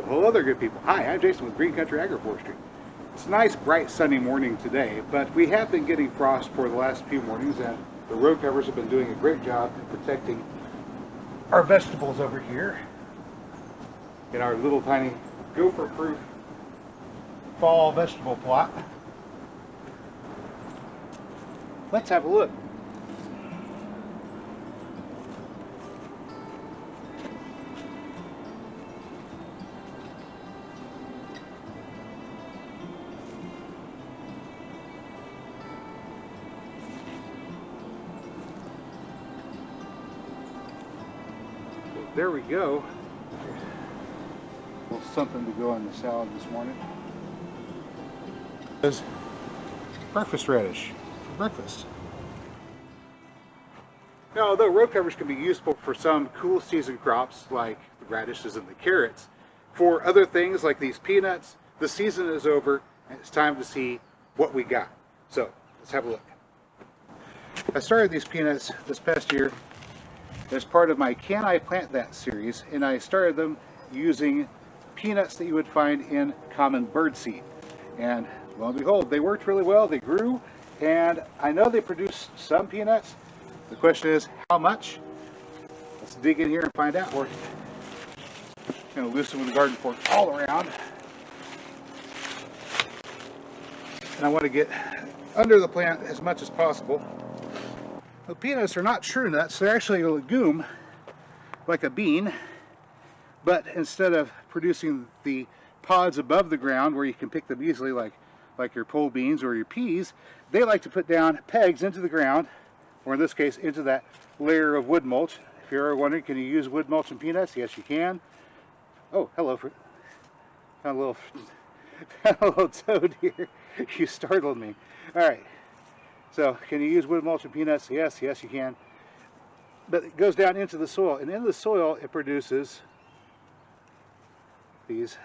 Hello there, good people. Hi, I'm Jason with Green Country Agroforestry. It's a nice, bright, sunny morning today, but we have been getting frost for the last few mornings, and the road covers have been doing a great job in protecting our vegetables over here in our little tiny gopher-proof fall vegetable plot. Let's have a look. There we go. A little something to go on the salad this morning. Is breakfast radish for breakfast. Now, although row covers can be useful for some cool season crops like the radishes and the carrots, for other things like these peanuts, the season is over and it's time to see what we got. So let's have a look. I started these peanuts this past year as part of my Can I Plant That series, and I started them using peanuts that you would find in common birdseed. And lo and behold, they worked really well, they grew, and I know they produced some peanuts. The question is, how much? Let's dig in here and find out. We're going to loosen with the garden fork all around. And I want to get under the plant as much as possible. The peanuts are not true nuts, they're actually a legume, like a bean, but instead of producing the pods above the ground where you can pick them easily like your pole beans or your peas, they like to put down pegs into the ground, or in this case, into that layer of wood mulch. If you're ever wondering, can you use wood mulch in peanuts? Yes, you can. Oh, hello. Found a little toad here. You startled me. All right. So, can you use wood mulch in peanuts? Yes, you can. But it goes down into the soil, and in the soil it produces these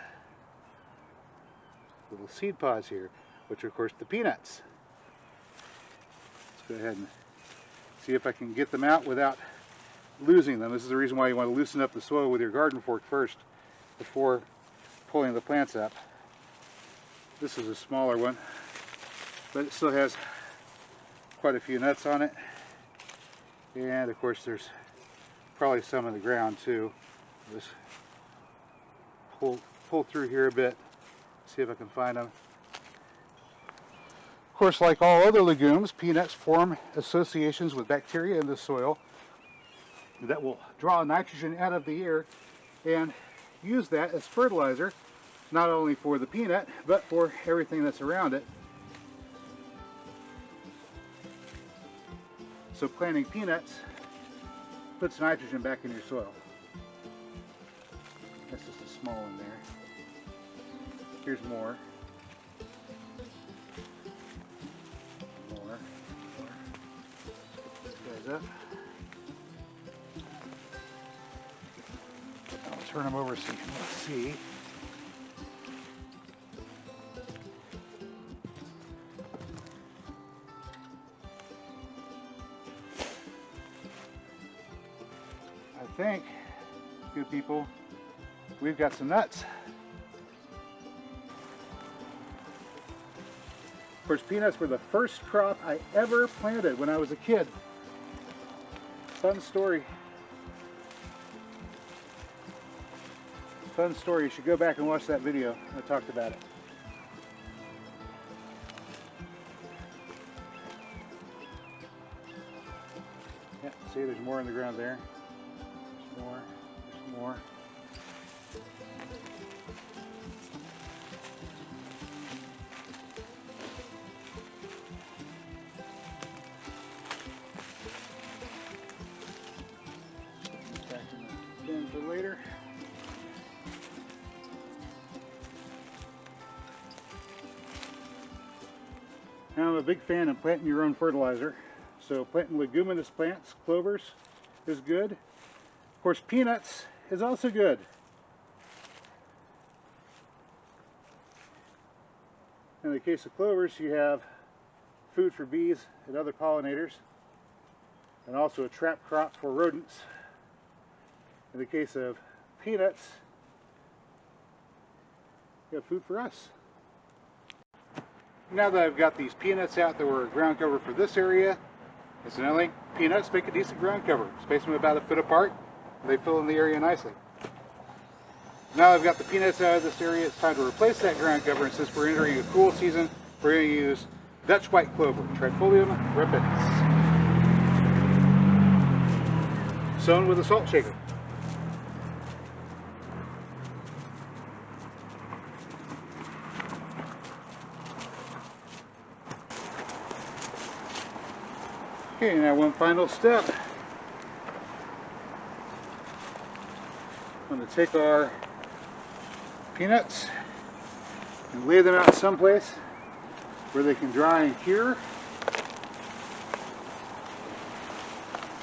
little seed pods here, which are of course the peanuts. Let's go ahead and see if I can get them out without losing them. This is the reason why you want to loosen up the soil with your garden fork first before pulling the plants up. This is a smaller one, but it still has quite a few nuts on it, and of course there's probably some in the ground too. Just pull through here a bit, see if I can find them. Of course, like all other legumes, peanuts form associations with bacteria in the soil that will draw nitrogen out of the air and use that as fertilizer, not only for the peanut but for everything that's around it. So planting peanuts puts nitrogen back in your soil. That's just a small one there. Here's more. More. Put these guys up. I'll turn them over so you can see. I think, good people, we've got some nuts. Of course, peanuts were the first crop I ever planted when I was a kid. Fun story. Fun story. You should go back and watch that video. I talked about it. Yeah, see, there's more in the ground there. There's more. Back in the bin for later. Now, I'm a big fan of planting your own fertilizer. So planting leguminous plants, clovers, is good. Of course, peanuts is also good. In the case of clovers, you have food for bees and other pollinators, and also a trap crop for rodents. In the case of peanuts, we have food for us. Now that I've got these peanuts out that were ground cover for this area, incidentally, peanuts make a decent ground cover. Space them about a foot apart, they fill in the area nicely. Now I've got the peanuts out of this area, it's time to replace that ground cover, and since we're entering a cool season, we're going to use Dutch white clover, Trifolium repens, sown with a salt shaker. Okay, now one final step. I'm going to take our peanuts and lay them out someplace where they can dry and cure.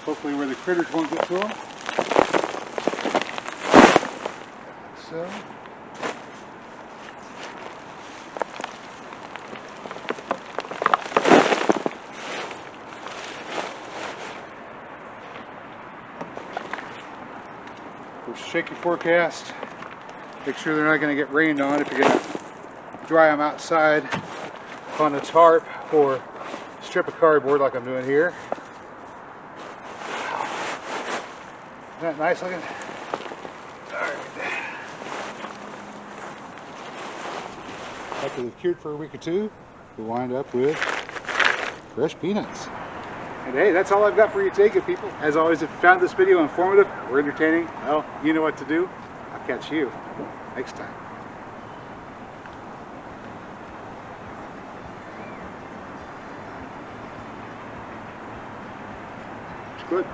Hopefully where the critters won't get to them. So. Shaky forecast. Make sure they're not going to get rained on if you're going to dry them outside on a tarp or strip of cardboard like I'm doing here. Isn't that nice looking? Alright. After they've cured for a week or two, we'll wind up with fresh peanuts. And hey, that's all I've got for you today, good people. As always, if you found this video informative or entertaining, well, you know what to do. I'll catch you next time. Good.